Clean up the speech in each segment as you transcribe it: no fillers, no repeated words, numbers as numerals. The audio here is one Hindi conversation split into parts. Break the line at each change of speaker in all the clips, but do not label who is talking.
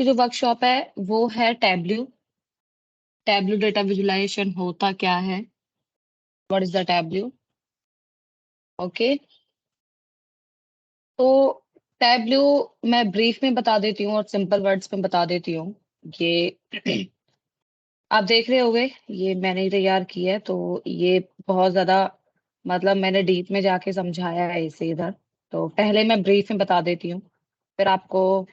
की जो वर्कशॉप है वो है टैब्ल्यू। टैब्ल्यू डेटा विजुलाइजेशन होता क्या है? What is the Tableau? Okay, तो टैब्ल्यू मैं ब्रीफ में बता देती हूँ और सिंपल वर्ड्स में बता देती हूँ। ये आप देख रहे होंगे, ये मैंने ही तैयार की है, तो ये बहुत ज्यादा मतलब मैंने डीप में जाके समझाया है इसे इधर। तो पहले मैं ब्रीफ में बता देती हूँ, फिर आपको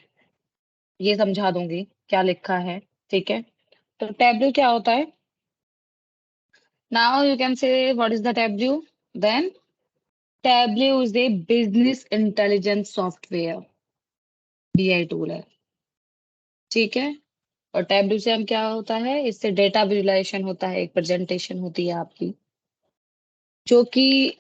ये समझा दूंगी क्या लिखा है। ठीक है, तो टैब्ल्यू क्या होता है? Now you can say what is the Tableau. Then Tableau is a business intelligence software, BI tool है। ठीक है, और टैब्ल्यू से हम क्या होता है, इससे डेटा विजुलाइजेशन होता है, एक प्रेजेंटेशन होती है आपकी, जो कि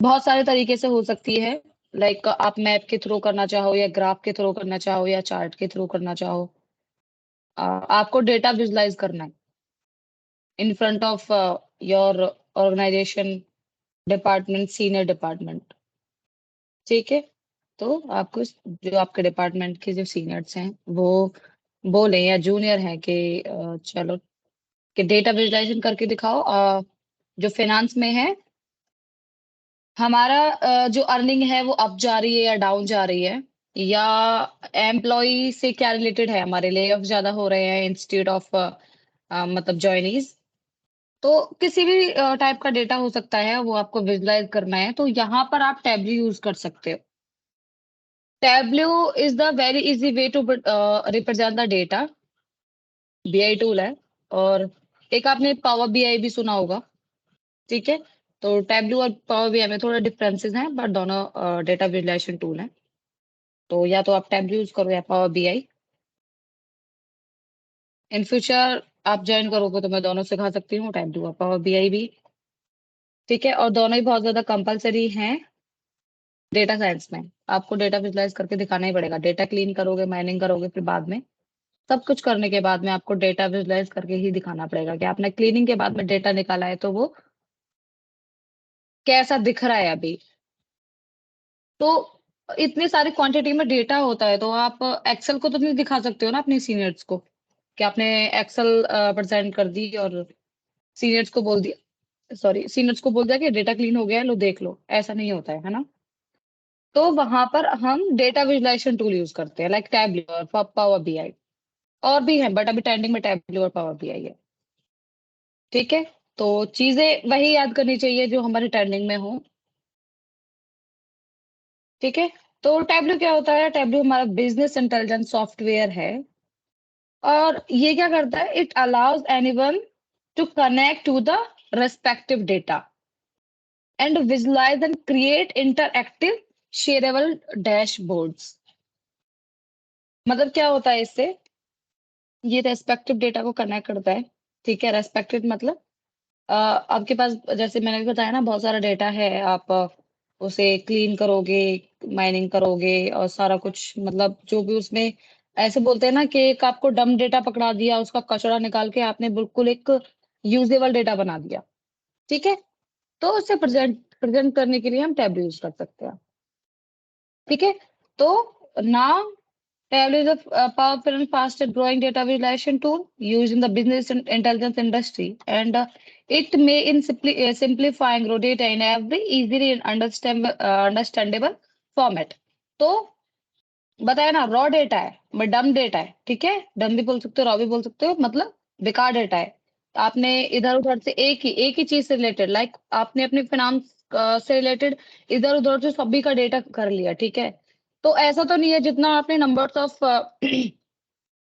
बहुत सारे तरीके से हो सकती है। लाइक आप मैप के थ्रू करना चाहो, या ग्राफ के थ्रू करना चाहो, या चार्ट के थ्रू करना चाहो। आपको डेटा विजुलाइज करना है in front of your organisation, department, senior department. ठीक है, तो आपको जो आपके डिपार्टमेंट के जो सीनियर्स हैं वो बोले, या जूनियर हैं कि चलो कि डेटा विजुलाइजेशन करके दिखाओ। जो फाइनेंस में है हमारा, जो अर्निंग है वो अप जा रही है या डाउन जा रही है, या एम्प्लॉय से क्या रिलेटेड है, हमारे ले ऑफ ज्यादा हो रहे हैं इंस्टीट्यूट ऑफ मतलब जॉइनीज। तो किसी भी टाइप का डेटा हो सकता है, वो आपको विजुलाइज करना है, तो यहाँ पर आप टैब्ल्यू यूज कर सकते हो। Tableau is the very easy way to represent the data. BI tool है, और एक आपने पावर बीआई भी सुना होगा। ठीक है, तो टैब्ल्यू और पावर बीआई में थोड़ा डिफरेंसेस हैं, बट दोनों डेटा विजुलाइजेशन टूल हैं। तो या तो आप टैब्ल्यू यूज करो या पावर बीआई। इन फ्यूचर आप ज्वाइन करोगे तो मैं दोनों सिखा सकती हूँ, टैब्ल्यू और पावर बीआई भी। ठीक है, और दोनों ही बहुत ज्यादा कंपलसरी हैं डेटा साइंस में। आपको डेटा विजुलाइज करके दिखाना ही पड़ेगा, डेटा क्लीन करोगे, माइनिंग करोगे, फिर बाद में सब कुछ करने के बाद में आपको डेटा विजुलाइज करके ही दिखाना पड़ेगा कि आपने क्लीनिंग के बाद में डेटा निकाला है तो वो कैसा दिख रहा है अभी। तो इतनी सारी क्वांटिटी में डेटा होता है, तो आप एक्सेल को तो नहीं दिखा सकते हो ना अपने सीनियर्स को कि आपने एक्सेल प्रेजेंट कर दी और सीनियर्स को बोल दिया, सॉरी सीनियर्स को बोल दिया कि डेटा क्लीन हो गया है, लो देख लो। ऐसा नहीं होता है ना। तो वहां पर हम डेटा विजुलाइजेशन टूल यूज करते हैं, लाइक टैब्ल्यू और पावर बीआई। और भी है, बट अभी ट्रेंडिंग में टैब्ल्यू और पावर बीआई है। ठीक है, तो चीजें वही याद करनी चाहिए जो हमारी ट्रेंडिंग में हो। ठीक है, तो टैब्ल्यू क्या होता है? टैब्ल्यू हमारा बिजनेस इंटेलिजेंस सॉफ्टवेयर है, और ये क्या करता है? It allows anyone to connect to the respective data and visualise and create interactive shareable dashboards. मतलब क्या होता है इससे? ये रेस्पेक्टिव डेटा को कनेक्ट करता है। ठीक है, रेस्पेक्टिव मतलब आपके पास, जैसे मैंने भी बताया ना, बहुत सारा डेटा है। आप उसे क्लीन करोगे, माइनिंग करोगे, और सारा कुछ मतलब जो भी उसमें, ऐसे बोलते हैं ना कि एक आपको डम डेटा पकड़ा दिया, उसका कचरा निकाल के आपने बिल्कुल एक यूजेबल डेटा बना दिया। ठीक है, तो उसे प्रेजेंट प्रेजेंट करने के लिए हम टैब यूज कर सकते हैं। ठीक है, तो now Tableau is a powerful and fast growing data visualization tool used in the business and intelligence industry, and it may in simplifying raw data in every easily and understandable format. तो बताया ना, रॉ डेटा है, मैं डम डेटा है। ठीक है, डम भी बोल सकते हो, रॉ भी बोल सकते हो, मतलब बेकार डेटा है। आपने इधर उधर से एक ही चीज से रिलेटेड, लाइक आपने अपने फाइनेंस से रिलेटेड इधर उधर से सभी का डेटा कर लिया। ठीक है, तो ऐसा तो नहीं है जितना आपने नंबर्स ऑफ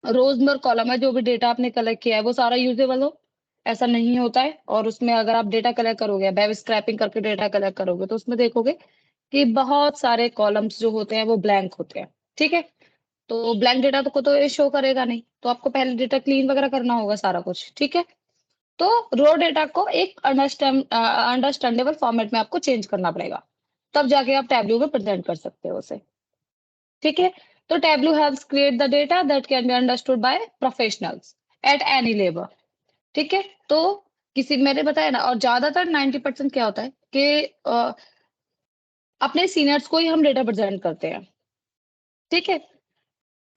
रोज और कॉलम है, जो भी डेटा आपने कलेक्ट किया है वो सारा यूजेबल हो, ऐसा नहीं होता है। और उसमें अगर आप डेटा कलेक्ट करोगे, वेब स्क्रैपिंग करके डेटा कलेक्ट करोगे, तो उसमें देखोगे कि बहुत सारे कॉलम्स जो होते हैं वो ब्लैंक होते हैं। ठीक है, तो ब्लैंक डेटा को तो ये शो करेगा नहीं, तो आपको पहले डेटा क्लीन वगैरह करना होगा सारा कुछ। ठीक है, तो रो डेटा को एक अंडरस्टैंडेबल फॉर्मेट में आपको चेंज करना पड़ेगा, तब जाके आप टैब्ल्यू में प्रेजेंट कर सकते हो उसे। ठीक है, तो Tableau helps create the data that can be understood by professionals at any level. ठीक है, तो किसी, मैंने बताया ना, और ज्यादातर 90% क्या होता है कि अपने सीनियर्स को ही हम डेटा प्रेजेंट करते हैं। ठीक है,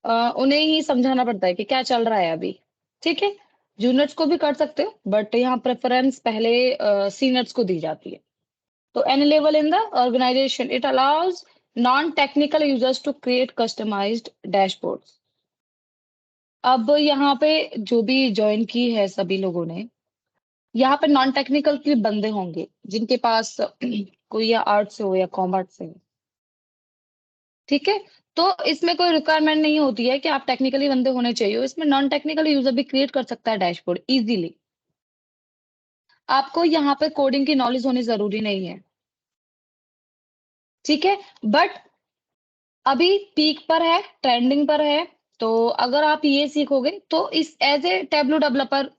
उन्हें ही समझाना पड़ता है कि क्या चल रहा है अभी। ठीक है, जूनियर्स को भी कर सकते हो, बट यहाँ प्रेफरेंस पहले सीनियर्स को दी जाती है। तो any level in the organisation, it allows non technical users to create customised dashboards. अब यहाँ पे जो भी ज्वाइन की है सभी लोगों ने, यहाँ पे नॉन टेक्निकल के बंदे होंगे जिनके पास कोई या आर्ट से हो या कॉमर्स से हो। ठीक है, तो इसमें कोई रिक्वायरमेंट नहीं होती है कि आप टेक्निकली बंदे होने चाहिए, इसमें नॉन टेक्निकल यूजर भी क्रिएट कर सकता है डैशबोर्ड इजीली। आपको यहाँ पे कोडिंग की नॉलेज होनी जरूरी नहीं है। ठीक है, बट अभी पीक पर है, ट्रेंडिंग पर है, तो अगर आप ये सीखोगे तो इस as a Tableau developer,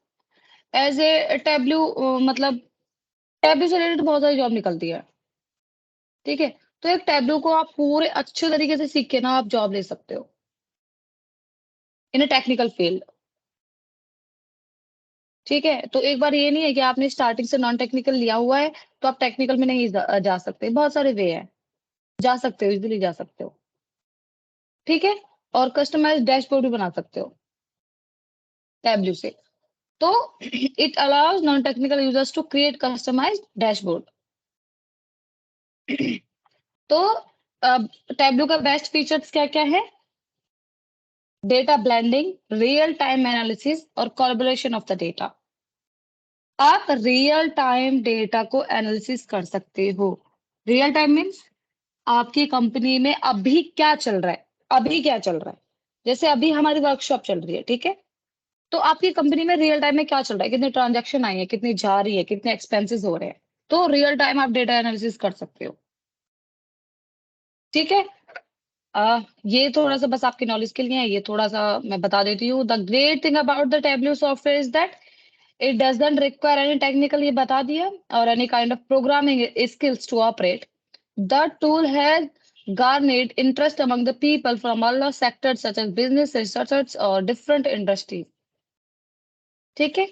as a Tableau मतलब टैब्लू से रिलेटेड बहुत सारी जॉब निकलती है। ठीक है, तो एक टैब्लू को आप पूरे अच्छे तरीके से सीख के ना आप जॉब ले सकते हो इन अ टेक्निकल फील्ड। ठीक है, तो एक बार ये नहीं है कि आपने स्टार्टिंग से नॉन टेक्निकल लिया हुआ है तो आप टेक्निकल में नहीं जा सकते, बहुत सारे वे हैं, जा सकते हो, इजीली जा सकते हो। ठीक है, और कस्टमाइज डैशबोर्ड भी बना सकते हो टैब्लू से। तो it allows non technical users to create customise dashboard. तो टैब्लू का बेस्ट फीचर्स क्या क्या है? Data blending, real time analysis और कोलैबोरेशन ऑफ द डेटा। आप रियल टाइम डेटा को एनालिसिस कर सकते हो। रियल टाइम मीन्स आपकी कंपनी में अभी क्या चल रहा है, अभी क्या चल रहा है। जैसे अभी हमारी वर्कशॉप चल रही है, ठीक है, तो आपकी कंपनी में रियल टाइम में क्या चल रहा है, कितने ट्रांजैक्शन आई है, कितनी जा रही है, कितने एक्सपेंसेस हो रहे हैं, तो रियल टाइम आप डेटा एनालिसिस कर सकते हो। ठीक है, ये थोड़ा सा बस आपकी नॉलेज के लिए है, ये थोड़ा सा मैं बता देती हूँ। The great thing about the Tableau software is that it doesn't require any technical, ये बता दिया, और any kind of programming skills to operate. The tool has garnered interest among the people from all the sectors such as business, research or different industries। ठीक है,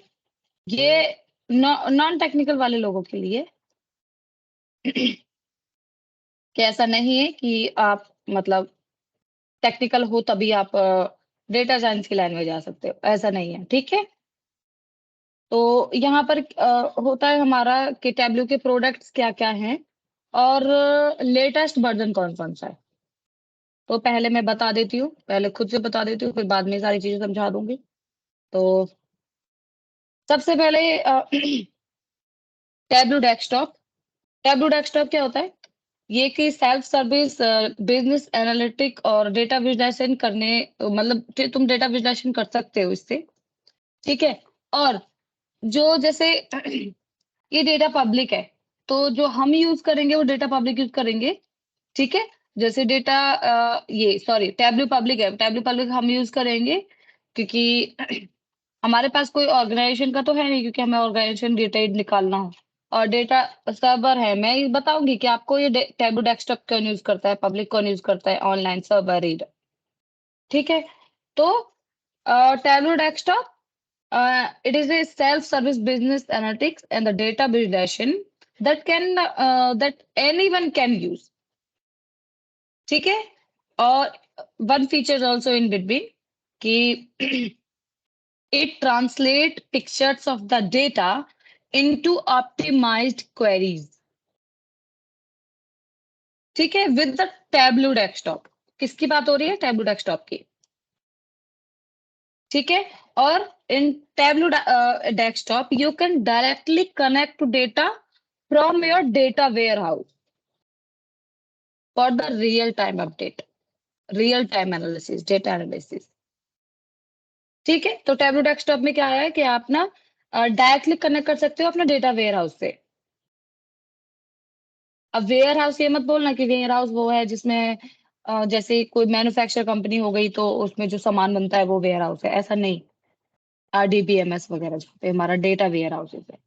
ये नॉन टेक्निकल वाले लोगों के लिए कि ऐसा नहीं है कि आप मतलब टेक्निकल हो तभी आप डेटा साइंस की लाइन में जा सकते हो, ऐसा नहीं है। ठीक है, तो यहाँ पर होता है हमारा कि टैब्लू के प्रोडक्ट्स क्या क्या हैं और लेटेस्ट वर्जन कौन कौन सा है। तो पहले मैं बता देती हूँ, पहले खुद से बता देती हूँ, फिर बाद में सारी चीजें समझा दूंगी। तो सबसे पहले टैब्लू डेस्कटॉप। टैब्लू डेस्कटॉप क्या होता है? ये कि सेल्फ सर्विस बिजनेस एनालिटिक और डेटा विजुलाइजेशन करने, मतलब तुम डेटा विजुलाइजेशन कर सकते हो इससे। ठीक है, और जो जैसे ये डेटा पब्लिक है, तो जो हम यूज करेंगे वो डेटा पब्लिक यूज करेंगे। ठीक है, जैसे डेटा ये सॉरी टैब्लू पब्लिक है, टैब्लू पब्लिक हम यूज करेंगे क्योंकि हमारे पास कोई ऑर्गेनाइजेशन का तो है नहीं, क्योंकि हमें ऑर्गेनाइजेशन डेटा निकालना हो, और डेटा सर्वर है। मैं ये बताऊंगी कि आपको ये टैब्लू डेस्कटॉप कौन यूज करता है, पब्लिक कौन यूज करता है, ऑनलाइन सर्वर रीडर। ठीक है, तो tableau desktop, it is a self-service business analytics and the data visualization that anyone can use। ठीक है, और one feature also in between कि it translate pictures of the data into optimized queries। ठीक है, with the Tableau desktop। किसकी बात हो रही है? Tableau desktop की। ठीक है, और in Tableau desktop you can directly connect to data from your data warehouse for the real time update, real time analysis, data analysis। ठीक है, तो Tableau desktop में क्या है कि आप ना डायरेक्टली कनेक्ट कर सकते हो अपने डेटा वेयर हाउस से। अब वेयर हाउस ये मत बोलना कि वेयर हाउस वो है जिसमें जैसे कोई मैन्युफैक्चर कंपनी हो गई तो उसमें जो सामान बनता है वो वेयर हाउस है, ऐसा नहीं। RDBMS वगैरह जहाँ पे हमारा डेटा वेयर हाउस है।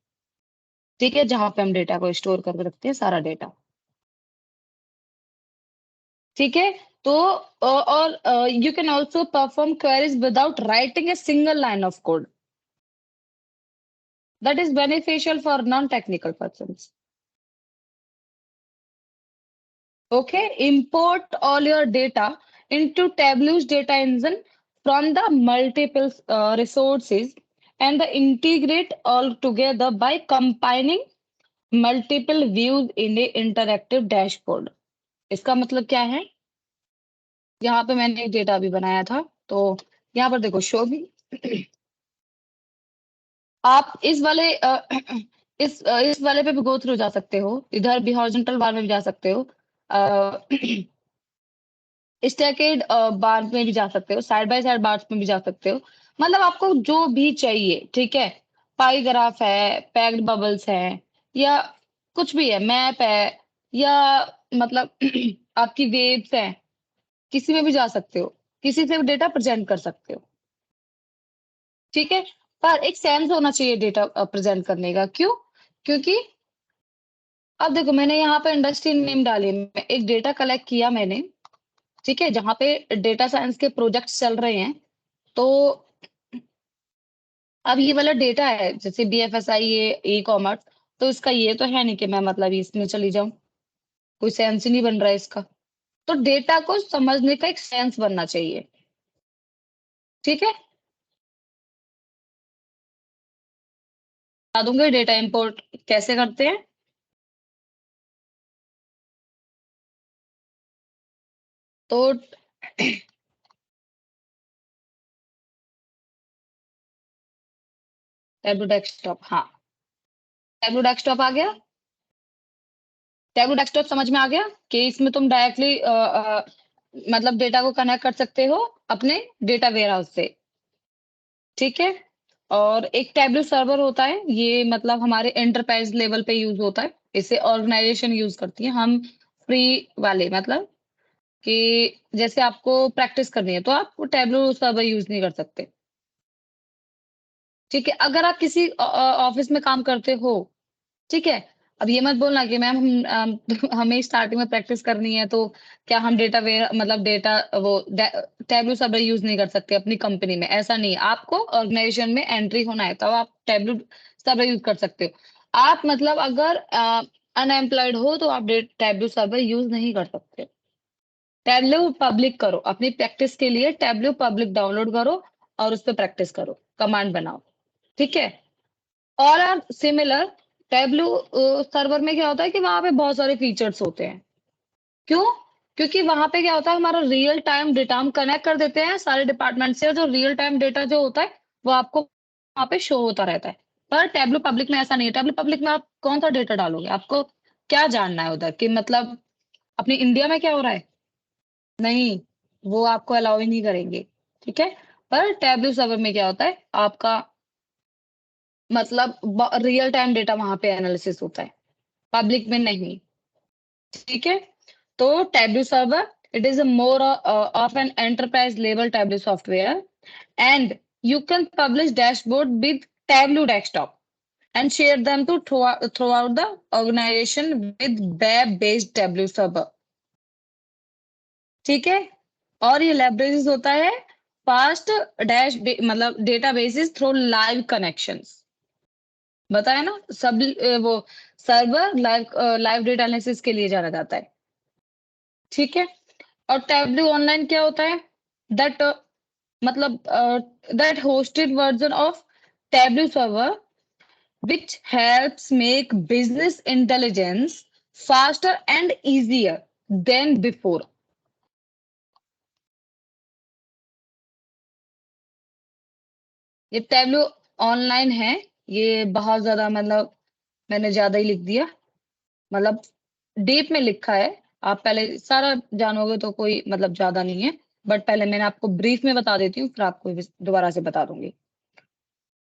ठीक है, जहाँ पे हम डेटा को स्टोर करके रखते हैं, सारा डेटा। ठीक है, तो और you can also perform queries without writing a single line of code, that is beneficial for non technical person. Okay, import all your data into Tableau's data engine from the multiple resources and the integrate all together by combining multiple views in a interactive dashboard. इसका मतलब क्या है? यहाँ पे मैंने एक डेटा भी बनाया था, तो यहाँ पर देखो शो भी आप इस वाले इस वाले पे भी गो थ्रू जा सकते हो, इधर भी हॉरिजॉन्टल बार में भी जा सकते हो, स्टैकेड बार में भी जा सकते हो, साइड बाय साइड बार्स में भी जा सकते हो, मतलब आपको जो भी चाहिए, ठीक है। पाई ग्राफ है, पैक्ड बबल्स है, या कुछ भी है, मैप है, या मतलब आपकी वेव्स है, किसी में भी जा सकते हो, किसी से भी डेटा प्रेजेंट कर सकते हो, ठीक है। पर एक सेंस होना चाहिए डेटा प्रेजेंट करने का, क्यों? क्योंकि अब देखो मैंने यहाँ पे इंडस्ट्री नेम डाली, एक डेटा कलेक्ट किया मैंने, ठीक है, जहाँ पे डेटा साइंस के प्रोजेक्ट चल रहे हैं। तो अब ये वाला डेटा है, जैसे BFSI, ये ई कॉमर्स, तो इसका ये तो है नहीं कि मैं मतलब इसमें चली जाऊं, कोई सेंस ही नहीं बन रहा है इसका। तो डेटा को समझने का एक सेंस बनना चाहिए, ठीक है। बता दूंगे डेटा इंपोर्ट कैसे करते हैं। तो टैबलू डेस्कटॉप, हाँ, टैबलू डेस्कटॉप आ गया। टैबलू डेस्कटॉप समझ में आ गया कि इसमें तुम डायरेक्टली मतलब डेटा को कनेक्ट कर सकते हो अपने डेटा वेयर हाउस से, ठीक है। और एक टैबलू सर्वर होता है, ये मतलब हमारे एंटरप्राइज लेवल पे यूज होता है, इसे ऑर्गेनाइजेशन यूज करती है। हम फ्री वाले मतलब कि जैसे आपको प्रैक्टिस करनी है तो आप टैबलू सर्वर यूज नहीं कर सकते, ठीक है। अगर आप किसी ऑफिस में काम करते हो, ठीक है, अब ये मत बोलना कि मैम हमें स्टार्टिंग में प्रैक्टिस करनी है तो क्या हम डेटा वेयर मतलब डेटा वो टैबलू सर्वर यूज नहीं कर सकते अपनी कंपनी में? ऐसा नहीं है, आपको ऑर्गेनाइजेशन में एंट्री होना है तब आप टैबलू सर्वर यूज कर सकते हो। आप मतलब अगर अनएम्प्लॉयड हो तो आप टैबलू सर्वर यूज नहीं कर सकते। टैबलू पब्लिक करो, अपनी प्रैक्टिस के लिए टैबलू पब्लिक डाउनलोड करो और उस पर प्रैक्टिस करो, कमांड बनाओ, ठीक है। और आर सिमिलर, टैबलू सर्वर में क्या होता है कि वहां पे बहुत सारे फीचर्स होते हैं। क्यों? क्योंकि वहां पे क्या होता है, हमारा रियल टाइम डेटा हम कनेक्ट कर देते हैं सारे डिपार्टमेंट से, और जो रियल टाइम डेटा जो होता है वो आपको वहां पे शो होता रहता है। पर टैबलू पब्लिक में ऐसा नहीं है। टैबलू पब्लिक में आप कौन सा डेटा डालोगे? आपको क्या जानना है उधर कि मतलब अपने इंडिया में क्या हो रहा है? नहीं, वो आपको अलाउ ही नहीं करेंगे, ठीक है। पर टैबलू सर्वर में क्या होता है, आपका मतलब रियल टाइम डेटा वहां पे एनालिसिस होता है, पब्लिक में नहीं, ठीक है। तो tableau server, it is a more of an enterprise level tableau software, and you can publish dashboard with Tableau desktop and share them to throughout the organization with web based Tableau server, ठीक है। और ये leverages होता है फास्ट डैश मतलब डेटाबेसेस थ्रू लाइव कनेक्शंस, बताया ना सब। वो सर्वर लाइव डेटा एनालिसिस के लिए जाना जाता है, ठीक है। और टैबलू ऑनलाइन क्या होता है? दैट मतलब that hosted version of tableau server which helps make business intelligence faster and easier than before. ये टैबलू ऑनलाइन है, ये बहुत ज्यादा मतलब मैंने ज्यादा ही लिख दिया, मतलब डीप में लिखा है। आप पहले सारा जानोगे तो कोई मतलब ज्यादा नहीं है, बट पहले मैंने आपको ब्रीफ में बता देती हूँ, फिर आपको दोबारा से बता दूंगी।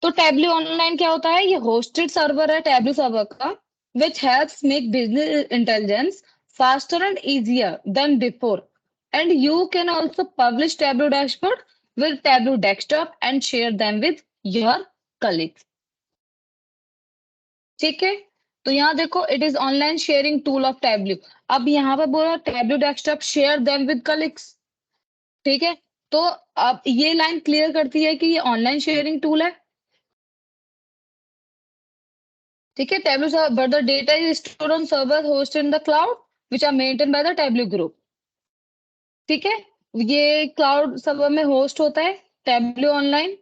तो टैबलू ऑनलाइन क्या होता है? ये होस्टेड सर्वर है टैबलू सर्वर का, which helps make business intelligence faster and easier than before. And you can also publish Tableau dashboard with Tableau desktop and share them with your colleagues. ठीक है, तो यहाँ देखो it is online sharing tool of tableau. अब यहाँ पे बोला tableau desktop share them with colleagues, ठीक है। तो अब ये लाइन क्लियर करती है कि ये ऑनलाइन शेयरिंग टूल है, ठीक है। Tableau but the data is stored on server host in the cloud which are maintain by the Tableau group, ठीक है। ये क्लाउड सर्वर में होस्ट होता है Tableau ऑनलाइन,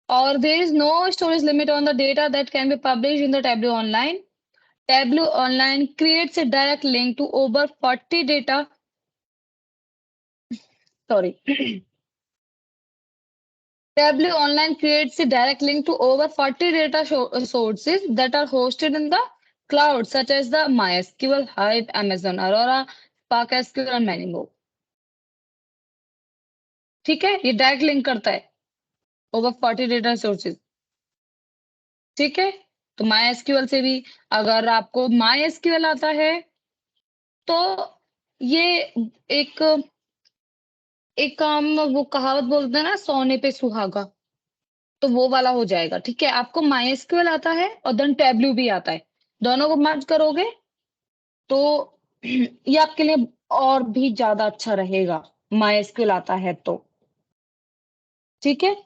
और there is no storage limit on the data that can be published in the Tableau online. Tableau online creates a direct link to over 40 data. Sorry. Tableau online creates a direct link to over 40 data sources that are hosted in the cloud, such as the MySQL, Hive, Amazon Aurora, Spark SQL and many more. ठीक है, ये डायरेक्ट लिंक करता है ओवर 40 डेटा सोर्सेज। ठीक है, तो MySQL से भी, अगर आपको MySQL आता है तो ये एक एक काम, वो कहावत बोलते हैं ना, सोने पे सुहागा, तो वो वाला हो जाएगा। ठीक है, आपको MySQL आता है और देन Tableau भी आता है, दोनों को मर्ज करोगे तो ये आपके लिए और भी ज्यादा अच्छा रहेगा, MySQL आता है तो। ठीक है,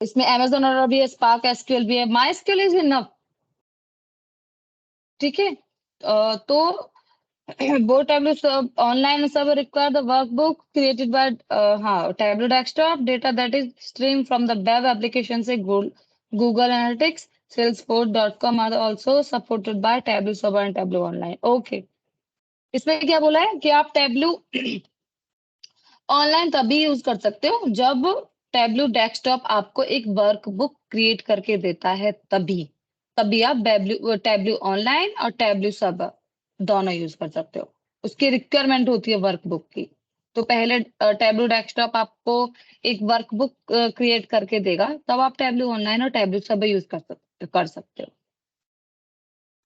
इसमें Amazon और भी है, Spark SQL भी है, MySQL इज इनफ। ठीक है, तो both Tableau online server require the workbook created by Tableau desktop data that is streamed from the web application से Google Analytics, Salesforce.com are also supported by Tableau server and Tableau online. Okay. इसमें क्या बोला है कि आप Tableau ऑनलाइन तभी यूज कर सकते हो जब Tableau डेस्कटॉप आपको एक वर्कबुक क्रिएट करके देता है, तभी तभी आप Tableau ऑनलाइन और Tableau सर्वर दोनों यूज कर सकते हो। उसकी रिक्वायरमेंट होती है वर्कबुक की। तो पहले Tableau डेस्कटॉप आपको एक वर्कबुक क्रिएट करके देगा, तब आप Tableau ऑनलाइन और Tableau सर्वर यूज कर सकते हो।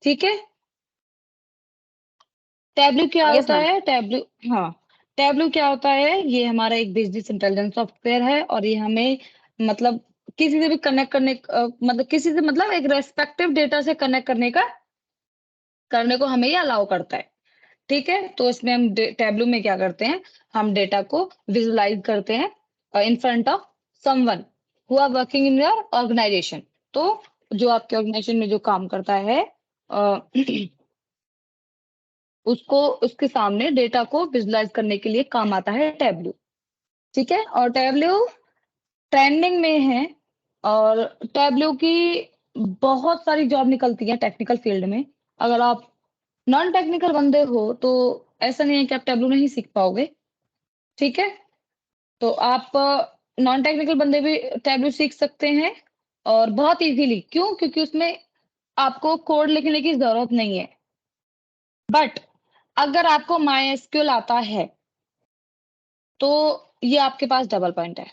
ठीक है, Tableau क्या
Yes,
होता
ma'am.
है? Tableau क्या होता है? ये हमारा एक बिजनेस इंटेलिजेंस सॉफ्टवेयर है, और ये हमें मतलब किसी से भी कनेक्ट मतलब किसी से, मतलब एक रेस्पेक्टिव डेटा से कनेक्ट करने को हमें ये अलाउ करता है। ठीक है, तो इसमें हम Tableau में क्या करते हैं, हम डेटा को विजुअलाइज करते हैं in front of someone who are working in your organisation. तो जो आपके ऑर्गेनाइजेशन में जो काम करता है उसको, उसके सामने डेटा को विजुअलाइज करने के लिए काम आता है Tableau। ठीक है, और Tableau ट्रेंडिंग में है, और Tableau की बहुत सारी जॉब निकलती है टेक्निकल फील्ड में। अगर आप नॉन टेक्निकल बंदे हो तो ऐसा नहीं है कि आप Tableau नहीं सीख पाओगे। ठीक है, तो आप नॉन टेक्निकल बंदे भी Tableau सीख सकते हैं, और बहुत इजीली। क्यों? क्योंकि उसमें आपको कोड लिखने की जरूरत नहीं है। बट अगर आपको MySQL आता है तो ये आपके पास डबल पॉइंट है।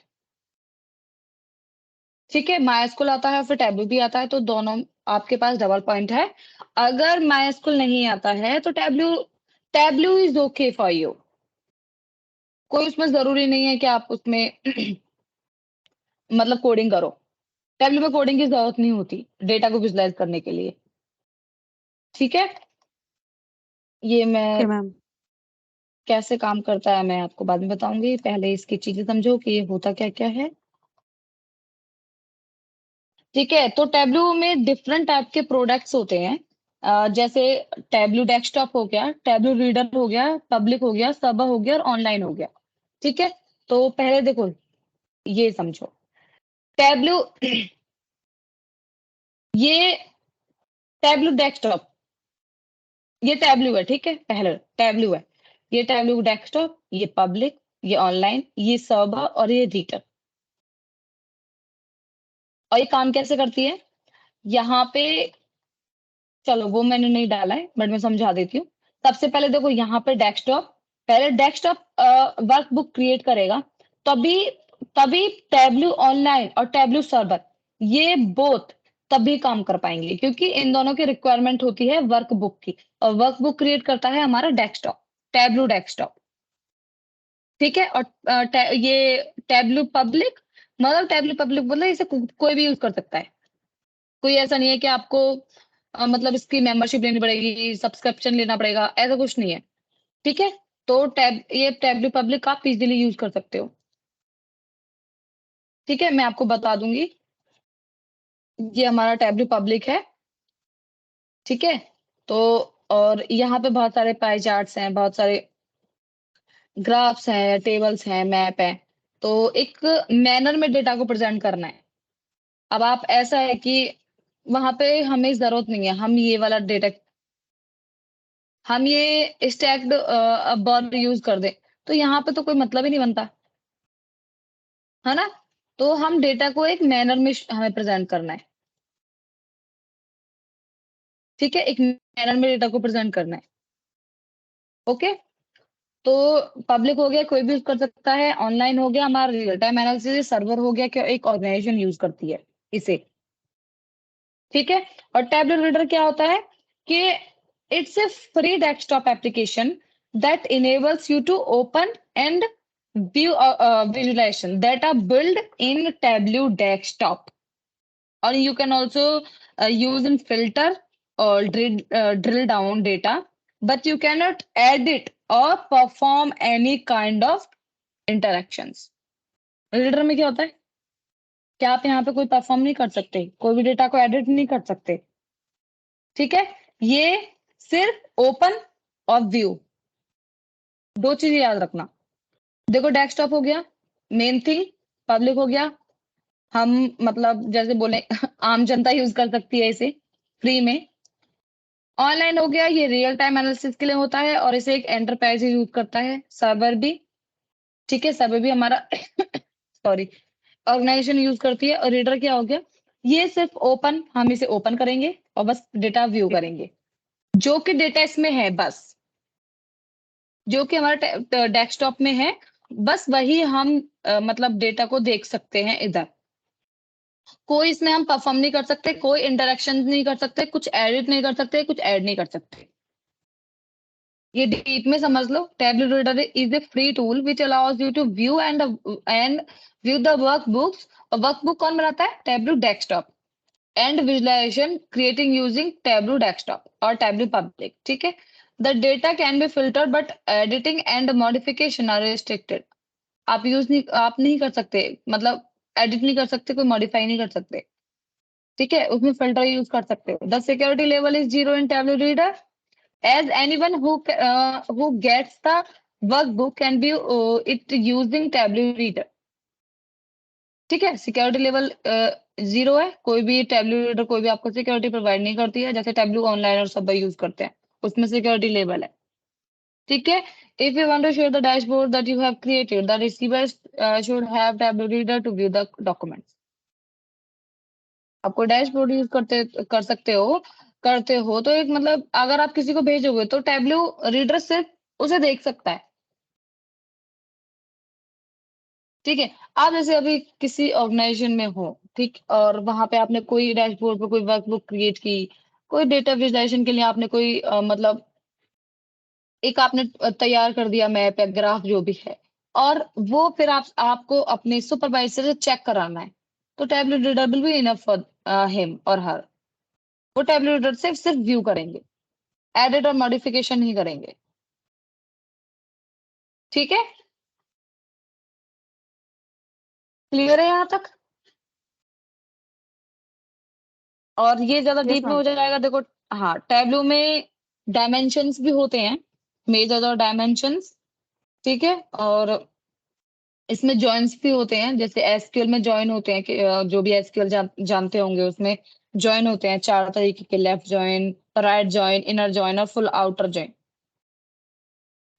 ठीक है, MySQL आता है फिर Tableau भी आता है, तो दोनों आपके पास डबल पॉइंट है। अगर MySQL नहीं आता है तो Tableau is okay for you. कोई उसमें जरूरी नहीं है कि आप उसमें मतलब कोडिंग करो। Tableau में कोडिंग की जरूरत नहीं होती डेटा को विजुअलाइज करने के लिए। ठीक है, ये मैं
Okay, ma'am.
कैसे काम करता है मैं आपको बाद में बताऊंगी, पहले इसकी चीजें समझो कि ये होता क्या क्या है। ठीक है, तो Tableau में डिफरेंट टाइप के प्रोडक्ट्स होते हैं, जैसे Tableau डेस्कटॉप हो गया, Tableau रीडर हो गया, पब्लिक हो गया, सर्वर हो गया और ऑनलाइन हो गया। ठीक है, तो पहले देखो ये समझो Tableau ये Tableau डेस्कटॉप, ये Tableau है। ठीक है, पहले Tableau है, ये Tableau डेस्कटॉप, ये पब्लिक, ये ऑनलाइन, ये सर्वर और ये रीडर। और ये काम कैसे करती है यहाँ पे, चलो वो मैंने नहीं डाला है बट मैं समझा देती हूँ। सबसे पहले देखो यहाँ पे डेस्कटॉप, पहले डेस्कटॉप वर्कबुक क्रिएट करेगा, तभी तभी Tableau ऑनलाइन और Tableau सर्वर ये बोथ तभी काम कर पाएंगे, क्योंकि इन दोनों की रिक्वायरमेंट होती है वर्कबुक की, और वर्कबुक क्रिएट करता है हमारा डेस्कटॉप, Tableau डेस्कटॉप। ठीक है, और ये Tableau पब्लिक, मतलब Tableau पब्लिक मतलब इसे कोई भी यूज कर सकता है। कोई ऐसा नहीं है कि आपको मतलब इसकी मेंबरशिप लेनी पड़ेगी, सब्सक्रिप्शन लेना पड़ेगा, ऐसा कुछ नहीं है। ठीक है, तो ये Tableau पब्लिक आप इजीली यूज कर सकते हो। ठीक है, मैं आपको बता दूंगी, ये हमारा Tableau पब्लिक है। ठीक है, तो और यहाँ पे बहुत सारे पाई चार्ट्स हैं, बहुत सारे ग्राफ्स हैं, टेबल्स हैं, मैप है, तो एक मैनर में डेटा को प्रेजेंट करना है। अब आप ऐसा है कि वहां पे हमें जरूरत नहीं है हम ये वाला डेटा, हम ये स्टैक्ड बर यूज कर दें, तो यहाँ पे तो कोई मतलब ही नहीं बनता, है ना। तो हम डेटा को एक मैनर में हमें प्रेजेंट करना है। ठीक है, एक मैनर में डेटा को प्रेजेंट करना है। ओके, तो पब्लिक हो गया, कोई भी यूज कर सकता है। ऑनलाइन हो गया, हमारा रियल टाइम एनालिसिस सर्वर हो गया, क्या एक ऑर्गेनाइजेशन यूज करती है इसे। ठीक है, और टैबलेट रीडर क्या होता है कि it's a free desktop application that enables you to open and view visualization that are built in Tableau desktop, or you can also use in filter or drill down data, but you cannot edit or perform any kind of interactions। Reader में क्या होता है कि आप यहाँ पे कोई परफॉर्म नहीं कर सकते, कोई भी डेटा को एडिट नहीं कर सकते। ठीक है, ये सिर्फ ओपन और व्यू, दो चीजें याद रखना। देखो, डेस्कटॉप हो गया मेन थिंग, पब्लिक हो गया, हम मतलब जैसे बोले आम जनता यूज कर सकती है इसे फ्री में। ऑनलाइन हो गया, ये रियल टाइम एनालिसिस के लिए होता है और इसे एक एंटरप्राइज यूज करता है, सर्वर भी। ठीक है, सर्वर भी हमारा सॉरी ऑर्गेनाइजेशन यूज करती है। और रीडर क्या हो गया, ये सिर्फ ओपन, हम इसे ओपन करेंगे और बस डेटा व्यू करेंगे, जो कि डेटा इसमें है बस, जो कि हमारे डेस्कटॉप में है, बस वही हम मतलब डेटा को देख सकते हैं इधर। कोई इसमें हम परफॉर्म नहीं कर सकते, कोई इंटरेक्शन नहीं कर सकते, कुछ एडिट नहीं कर सकते, कुछ ऐड नहीं कर सकते। ये डीप में समझ लो। Tablet reader is a free tool which allows you to view and view the workbooks. और वर्कबुक कौन बनाता है, tablet desktop. And visualization creating using tablet desktop और टैबलेट पब्लिक। ठीक है, the data can be filter but editing and modification are restricted. आप नहीं कर सकते, मतलब एडिट नहीं कर सकते, कोई मॉडिफाई नहीं कर सकते। ठीक है, उसमें फिल्टर यूज कर सकते हो। The security level is zero in tablet reader, as anyone who gets the workbook can view it using tablet reader। ठीक है, सिक्योरिटी लेवल जीरो है, कोई भी टैबलेट रीडर कोई भी आपको सिक्योरिटी प्रोवाइड नहीं करती है, जैसे टैबलेट ऑनलाइन और सब यूज करते हैं, उसमें सिक्योरिटी लेवल है। ठीक है, if you want to share the dashboard that you have created, the receiver should have tablet reader to view the documents. आपको डैशबोर्ड यूज करते हो तो एक मतलब अगर आप किसी को भेजोगे तो टैबलो रीडर सिर्फ उसे देख सकता है। ठीक है, आप जैसे अभी किसी ऑर्गेनाइजेशन में हो, ठीक, और वहां पे आपने कोई डैशबोर्ड पे कोई वर्कबुक क्रिएट की, कोई डेटा विजुलाइजेशन के लिए आपने कोई मतलब एक आपने तैयार कर दिया मैप या ग्राफ जो भी है, और वो फिर आपको अपने सुपरवाइजर से चेक कराना है, तो tablet reader will be enough for him और हर। वो टैबलेट रीडर से सिर्फ व्यू करेंगे, एडिट और मॉडिफिकेशन ही करेंगे। ठीक है, क्लियर है यहाँ तक। और ये ज्यादा
यस
डीप में
मैम।
हो जाएगा, देखो। हाँ, टैब्लू में डायमेंशंस भी होते हैं, मेजर और डायमेंशंस। ठीक है, और इसमें जॉइंस भी होते हैं, जैसे एसक्यूएल में जॉइन होते हैं कि जो भी एसक्यूएल जानते होंगे, उसमें जॉइन होते हैं चार तरीके के, left join, right join, inner join और फुल आउटर जॉइन।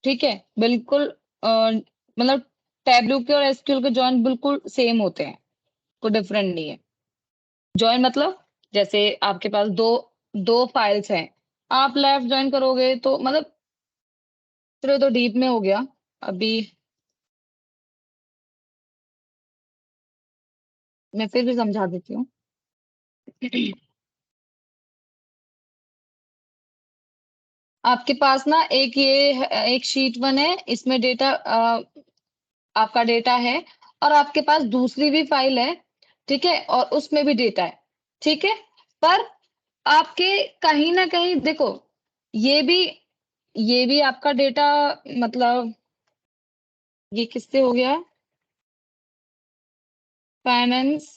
ठीक है, बिल्कुल मतलब टैब्लू के और एसक्यूएल के जॉइन बिल्कुल सेम होते हैं, कोई डिफरेंट नहीं है। जॉइन मतलब जैसे आपके पास दो दो फाइल्स हैं, आप लेफ्ट ज्वाइन करोगे तो मतलब चलो तो डीप में हो गया अभी, मैं फिर भी समझा देती हूँ। आपके पास ना एक शीट वन है, इसमें डेटा आपका डेटा है, और आपके पास दूसरी भी फाइल है। ठीक है, और उसमें भी डेटा है। ठीक है, पर आपके कहीं ना कहीं देखो, ये भी ये भी आपका डेटा, मतलब ये किससे हो गया, फाइनेंस,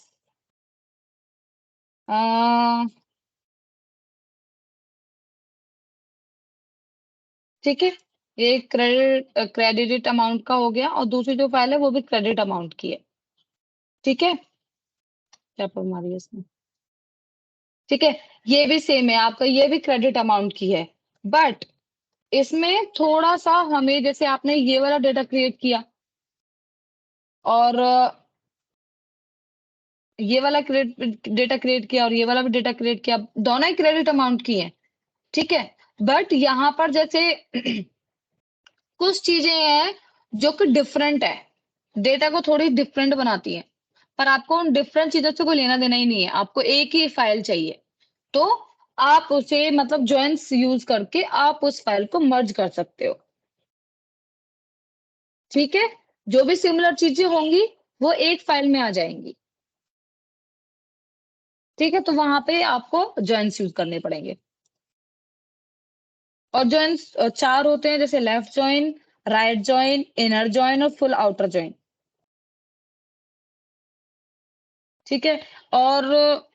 ठीक है, एक क्रेडिट अमाउंट का हो गया और दूसरी जो फाइल है वो भी क्रेडिट अमाउंट की है। ठीक है, क्या प्रॉब्लम आ रही है इसमें? ठीक है, ये भी सेम है आपका, ये भी क्रेडिट अमाउंट की है। बट इसमें थोड़ा सा हमें, जैसे आपने ये वाला डेटा क्रिएट किया और ये वाला डेटा क्रिएट किया और ये वाला भी डेटा क्रिएट किया, दोनों ही क्रेडिट अमाउंट की है। ठीक है, बट यहाँ पर जैसे कुछ चीजें हैं जो कि डिफरेंट है, डेटा को थोड़ी डिफरेंट बनाती है, पर आपको उन डिफरेंट चीजों से कोई लेना देना ही नहीं है, आपको एक ही फाइल चाहिए। तो आप उसे मतलब जॉइंस यूज करके आप उस फाइल को मर्ज कर सकते हो। ठीक है, जो भी सिमिलर चीजें होंगी वो एक फाइल में आ जाएंगी। ठीक है, तो वहां पे आपको जॉइंस यूज करने पड़ेंगे। और जॉइंस चार होते हैं, जैसे left join, right join, inner join और फुल आउटर जॉइन। ठीक है, और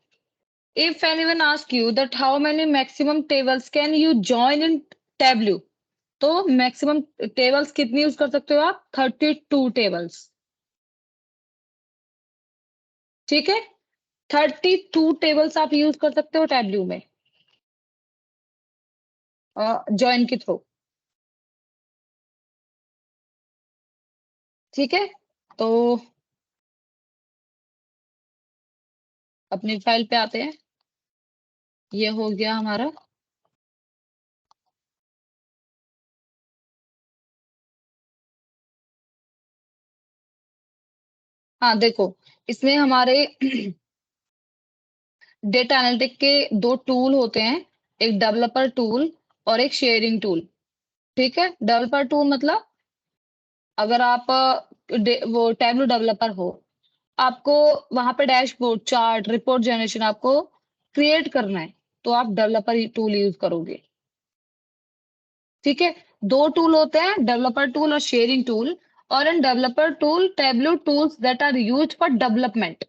if anyone asks you that how many maximum tables can you join in Tableau, तो मैक्सिमम टेबल्स कितनी यूज कर सकते हो आप? 32 टेबल्स। ठीक है, 32 टेबल्स आप यूज कर सकते हो टैब्ल्यू में जॉइन के थ्रू। ठीक है, तो अपनी फाइल पे आते हैं, ये हो गया हमारा। हाँ देखो, इसमें हमारे डेटा एनालिटिक के दो टूल होते हैं, एक डेवलपर टूल और एक शेयरिंग टूल। ठीक है, डेवलपर टूल मतलब अगर आप वो टैबलू डेवलपर हो, आपको वहां पे डैशबोर्ड, चार्ट, रिपोर्ट जनरेशन आपको क्रिएट करना है, तो आप डेवलपर टूल यूज करोगे। ठीक है, दो टूल होते हैं, डेवलपर टूल और शेयरिंग टूल। और in developer tool Tableau tools that are use for development.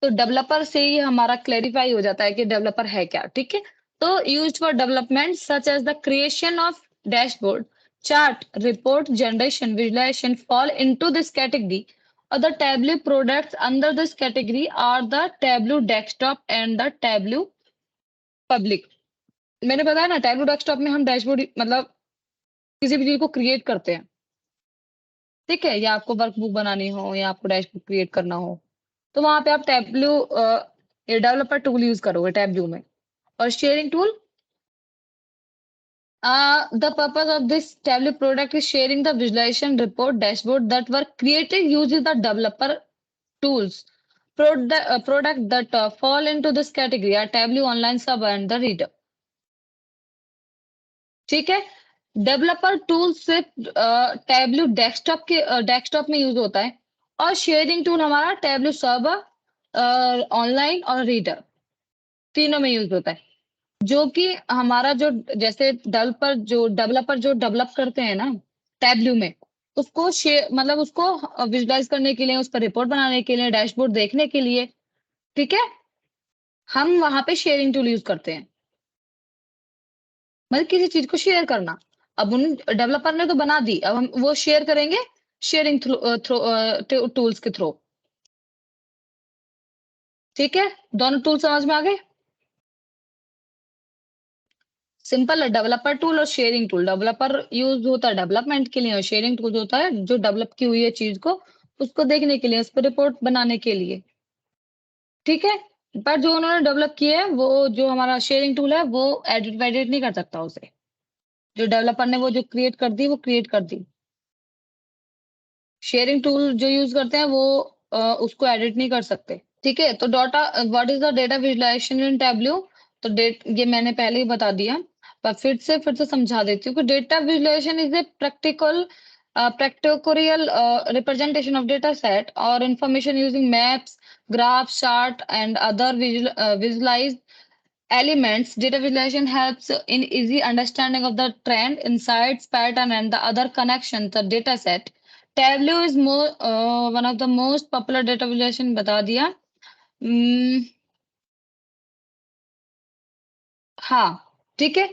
तो डेवलपर से ही हमारा क्लेरिफाई हो जाता है कि डेवलपर है क्या। ठीक है, तो use for development such as the creation of dashboard, chart, report generation, visualisation fall into this category, or the Tableau products under this category are the Tableau desktop and the Tableau public। मैंने बताया ना, Tableau desktop में हम डैशबोर्ड मतलब किसी भी चीज को क्रिएट करते हैं। ठीक है, या आपको वर्कबुक बनानी हो या आपको डैशबोर्ड क्रिएट करना हो, तो वहां पे आप टैब्लू ये डेवलपर टूल यूज करोगे टैब्लू में। और sharing tool, the purpose of this Tableau product is sharing the visualization report dashboard that were created using the developer tools. Product that fall into this category are Tableau Online Sub and the Reader। ठीक है, डेवलपर टूल सिर्फ टैबलू डेस्कटॉप में यूज होता है, और शेयरिंग टूल हमारा टैबलू सब, ऑनलाइन और रीडर, तीनों में यूज होता है। जो कि हमारा जो, जैसे डेवलपर जो डेवलप करते हैं ना टैबलू में, उसको शेयर मतलब उसको विजुलाइज करने के लिए, उस पर रिपोर्ट बनाने के लिए, डैशबोर्ड देखने के लिए, ठीक है, हम वहां पे शेयरिंग टूल यूज करते हैं। मतलब किसी चीज को शेयर करना, अब उन डेवलपर ने तो बना दी, अब हम वो शेयर करेंगे शेयरिंग थ्रू टूल्स के थ्रू। ठीक है, दोनों टूल समझ में आ गए? सिंपल है, डेवलपर टूल और शेयरिंग टूल। डेवलपर यूज होता है डेवलपमेंट के लिए और शेयरिंग टूल होता है जो डेवलप की हुई है चीज को, उसको देखने के लिए, उस पर रिपोर्ट बनाने के लिए। ठीक है, पर जो उन्होंने डेवलप किया है, वो जो हमारा शेयरिंग टूल है वो एडिट वेडिट नहीं कर सकता उसे। जो डेवलपर ने वो जो क्रिएट कर दी वो क्रिएट कर दी। शेयरिंग टूल जो यूज करते हैं वो उसको एडिट नहीं कर सकते। ठीक है, तो data, what is the data visualisation in Tableau? तो ये मैंने पहले ही बता दिया, पर फिर से समझा देती हूँ कि data visualisation is a practical representation of data set or information using maps, graphs, chart and other visualized elements. Data visualization helps in easy understanding of the trend, insights, pattern, and the other connections the data set. Tableau is one of the most popular data visualization, बता दिया। Hmm, हाँ, ठीक है,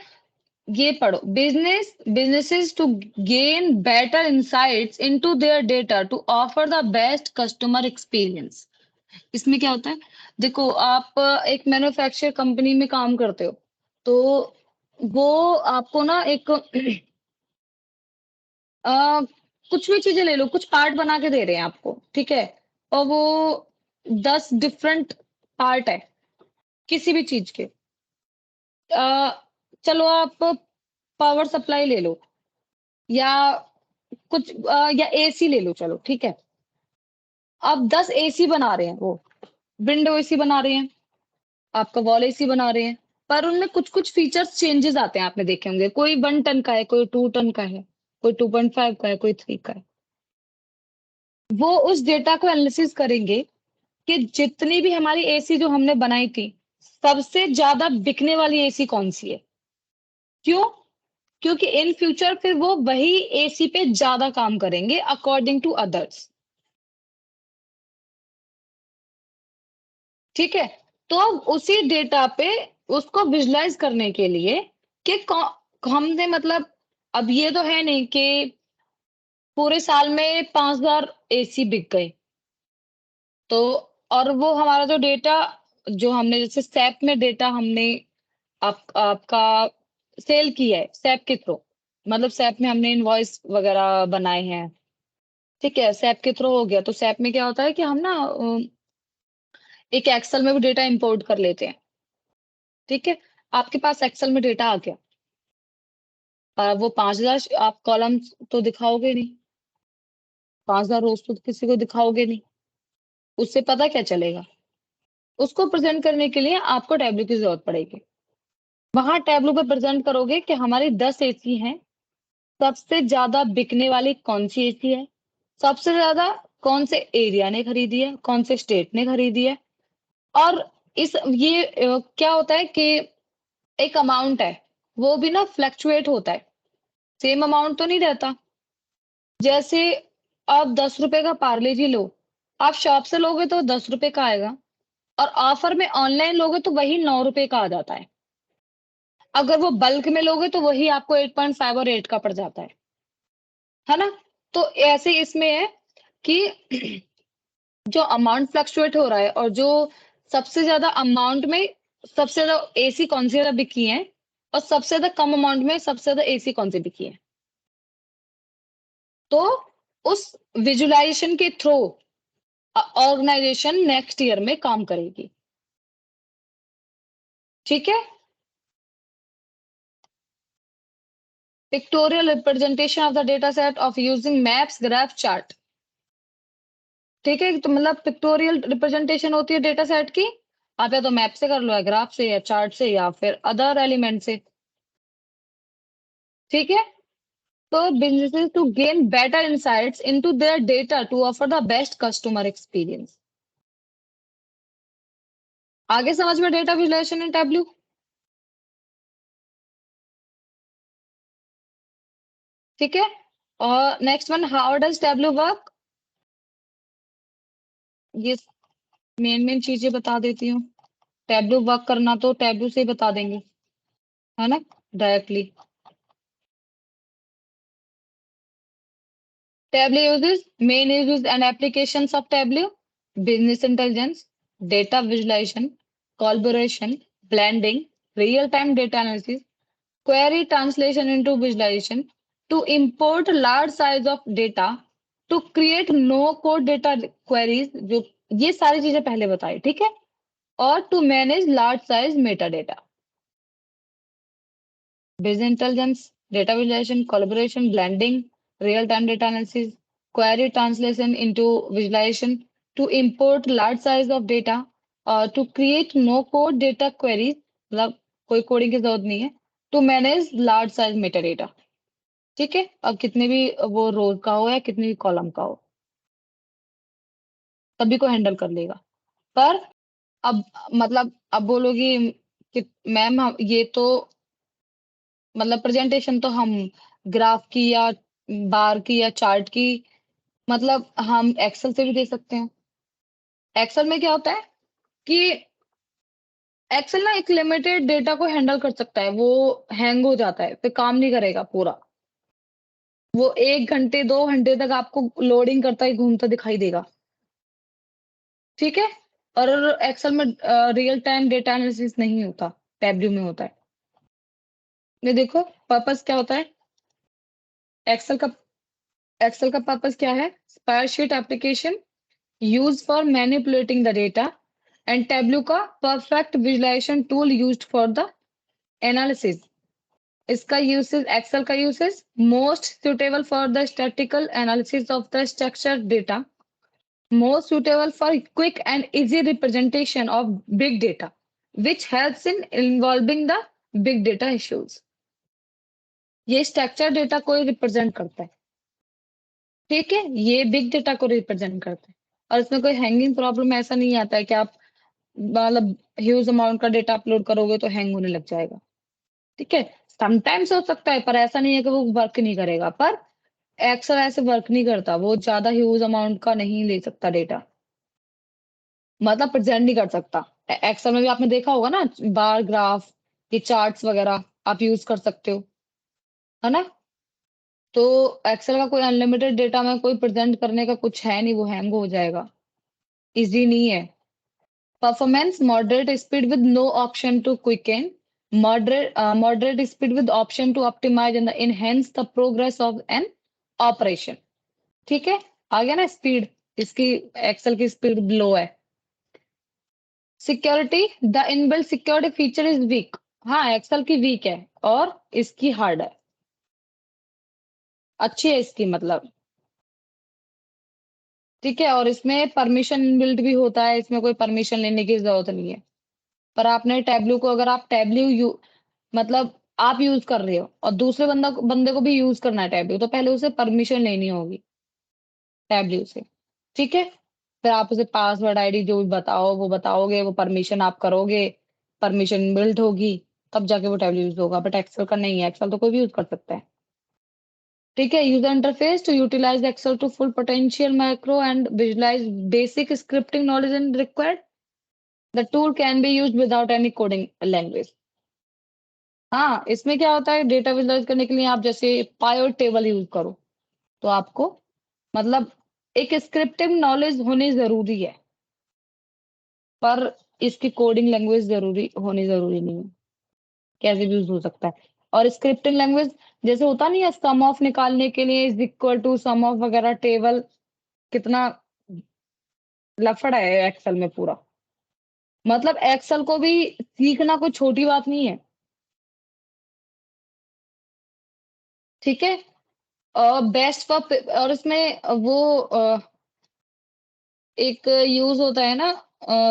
ये पढ़ो, businesses to gain better insights into their data to offer the best customer experience. इसमें क्या होता है, देखो आप एक मैन्युफैक्चर कंपनी में काम करते हो, तो वो आपको ना एक अ, कुछ भी चीजें ले लो, कुछ पार्ट बना के दे रहे हैं आपको, ठीक है, और वो 10 डिफरेंट पार्ट है किसी भी चीज के। अ, चलो आप पावर सप्लाई ले लो, या कुछ या एसी ले लो, चलो ठीक है। अब 10 एसी बना रहे हैं वो, विंडो एसी बना रहे हैं, आपका वॉल एसी बना रहे हैं, पर उनमें कुछ-कुछ फीचर्स चेंजेस आते हैं, आपने देखे होंगे। कोई 1 टन का है, कोई 2 टन का है, कोई 2.5 का है, कोई 3 का है। वो उस डेटा को एनालिसिस करेंगे कि जितनी भी हमारी एसी जो हमने बनाई थी, सबसे ज़्यादा बिकने वाली एसी कौन-सी है? क्यों? क्योंकि इन फ्यूचर फिर वो वही एसी पे ज़्यादा काम करेंगे अकॉर्डिंग टू अदर्स। ठीक है? तो अब उसी डेटा पे उसको विजुलाइज़ करने के लिए कि कौ हमने मतलब अब ये तो है नहीं कि पूरे साल में 5,000 एसी बिक गए। तो और वो हमारा जो डेटा जो हमने जैसे सैप में डेटा हमने आपका सेल किया है सैप के थ्रू, मतलब सैप में हमने इनवॉइस वगैरह बनाए हैं, ठीक है? सैप के थ्रू हो गया, तो सैप में क्या होता है कि हम ना एक एक्सेल में भी डेटा इम्पोर्ट कर लेते हैं, ठीक है? आपके पास एक्सेल में डेटा आ गया, वो 5,000 आप कॉलम्स तो दिखाओगे नहीं, 5,000 रोज़ तो किसी को दिखाओगे नहीं, उससे पता क्या चलेगा? उसको प्रेज़ेंट करने के लिए आपको टैब्लू की ज़रूरत पड़ेगी। वहाँ टैब्लू पे प्रेज़ेंट करोगे कि हमारी 10 एसी हैं, सबसे ज़्यादा बिकने वाली कौन-सी एसी है? सबसे ज़्यादा कौन से एरिया ने खरीदी है, कौन से स्टेट ने खरीदी है? और क्या होता है कि एक अमाउंट है, वो भी ना फ्लक्चुएट होता है, सेम अमाउंट तो नहीं रहता। जैसे आप ₹10 का पार्ले जी लो, आप शॉप से लोगे तो ₹10 का आएगा और ऑफर में ऑनलाइन लोगे तो वही ₹9 का आ जाता है। अगर वो बल्क में लोगे तो वही आपको 8.5 और 8 का पड़ जाता है ना? तो ऐसे इसमें है कि जो अमाउंट फ्लक्चुएट हो रहा है और जो सबसे ज़्यादा अमाउंट में सबसे ज़्यादा एसी कौन-सी ज़्यादा बिकी है और सबसे ज़्यादा कम अमाउंट में सबसे ज़्यादा एसी कौन-सी बिकी है। तो उस विजुअलाइज़ेशन के थ्रू ऑर्गेनाइज़ेशन नेक्स्ट ईयर में काम करेगी। ठीक है? Pictorial representation of the data set of using maps, graph, chart. ठीक है? तो मतलब पिक्टोरियल रिप्रेजेंटेशन होती है डेटा सेट की। आप या तो मैप से कर लो या ग्राफ से या चार्ट से या फिर अदर एलिमेंट से। ठीक है? So businesses to gain better insights into their data to offer the best customer experience. आगे समझ में डेटा विजुलाइजेशन इन टैब्लू। ठीक है, और next one, how does tableau work. ये मेन मेन चीजें बता देती हूँ। टैब्लू वर्क करना तो टैब्लू से ही बता देंगे, है ना, directly. Tableau uses, main uses and applications of Tableau: business intelligence, data visualisation, collaboration, blending, real time data analysis, query translation into visualization, to import large size of data, to create no code data queries, जो ये सारी चीजें पहले बताई, ठीक है, और to manage large size metadata, business intelligence, data visualization, collaboration, blending, real time data analysis, query translation into visualization, to import large size of data, to create no code data queries, मतलब कोई कोडिंग की जरूरत नहीं है, to manage large size metadata। ठीक है, अब कितने भी वो रोज का हो या कितने भी कॉलम का हो, सभी को हैंडल कर लेगा। पर अब मतलब अब बोलोगी कि मैम ये तो मतलब प्रेजेंटेशन तो हम ग्राफ की या बार की या चार्ट की मतलब हम एक्सेल से भी दे सकते हैं। एक्सेल में क्या होता है कि एक्सेल ना एक लिमिटेड डेटा को हैंडल कर सकता है, वो हैंग हो जाता है, फिर काम नहीं करेगा पूरा। वो 1 घंटे 2 घंटे तक आपको लोडिंग करता ही घूमता दिखाई देगा। ठीक है। और एक्सेल में रियल टाइम डेटा एनालिसिस नहीं होता, टैब्ल्यू में होता है। ये देखो पर्पस क्या होता है एक्सेल का। एक्सेल का पर्पस क्या है? Spreadsheet application use for manipulating the data, and Tableau का perfect visualization tool used for the analysis. इसका यूसेज, एक्सेल का usage most suitable for the statical analysis of the structured data, most suitable for quick and easy representation of big data, which helps in involving the big data issues. ये स्ट्रक्चर डेटा को रिप्रेजेंट करता है। ठीक है, ये बिग डेटा को रिप्रेजेंट करता है। और इसमें कोई हैंगिंग प्रॉब्लम ऐसा नहीं आता है कि आप मतलब ह्यूज अमाउंट का डेटा अपलोड करोगे तो हैंग होने लग जाएगा। ठीक है, समटाइम्स हो सकता है, पर ऐसा नहीं है कि वो वर्क नहीं करेगा। पर एक्सेल ऐसे वर्क नहीं करता, वो ज्यादा ह्यूज अमाउंट का नहीं ले सकता डेटा, मतलब प्रेजेंट नहीं कर सकता। एक्सेल में भी आपने देखा होगा ना, बार ग्राफ, ये चार्ट्स वगैरह आप यूज कर सकते हो, है ना। तो एक्सेल का कोई अनलिमिटेड डेटा में कोई प्रेजेंट करने का कुछ है नहीं, वो हैंग हो जाएगा, इजी नहीं है। Performance moderate speed with no option to quicken, moderate speed with option to optimise and enhance the progress of an operation. ठीक है, आ गया ना स्पीड, इसकी एक्सेल की स्पीड लो है। Security, the inbuilt security feature is weak. हाँ, एक्सेल की वीक है और इसकी हार्ड है, अच्छी है इसकी मतलब। ठीक है, और इसमें परमिशन इनबिल्ट भी होता है, इसमें कोई परमिशन लेने की जरूरत नहीं है। पर आपने टैब्ल्यू को, अगर आप टैब्ल्यू मतलब आप यूज कर रहे हो और दूसरे बंदे को भी यूज करना है टैब्ल्यू, तो पहले उसे परमिशन लेनी होगी टैब्ल्यू से। ठीक है, फिर आप उसे पासवर्ड आईडी जो भी बताओ वो बताओगे, वो परमिशन आप करोगे, परमिशन बिल्ट होगी, तब जाके वो टैब यूज होगा। बट एक्सेल का नहीं है, एक्सेल तो कोई भी यूज कर सकता है। ठीक है, user interface to utilise Excel to full potential macro and visualise basic scripting knowledge and required, the tool can be use without any coding language. हाँ, इसमें क्या होता है, डेटा विजुलाइज करने के लिए आप जैसे पायोट टेबल यूज करो, तो आपको मतलब एक स्क्रिप्टिंग नॉलेज होनी जरूरी है, पर इसकी कोडिंग लैंग्वेज जरूरी नहीं है, कैसे भी यूज हो सकता है। और स्क्रिप्टिंग लैंग्वेज जैसे होता नहीं है, सम ऑफ निकालने के लिए is equal to sum of वगैरह टेबल, कितना लफड़ा है एक्सेल में पूरा। मतलब एक्सेल को भी सीखना कोई छोटी बात नहीं है। ठीक है, बेस्ट फॉर, और इसमें वो एक यूज होता है ना,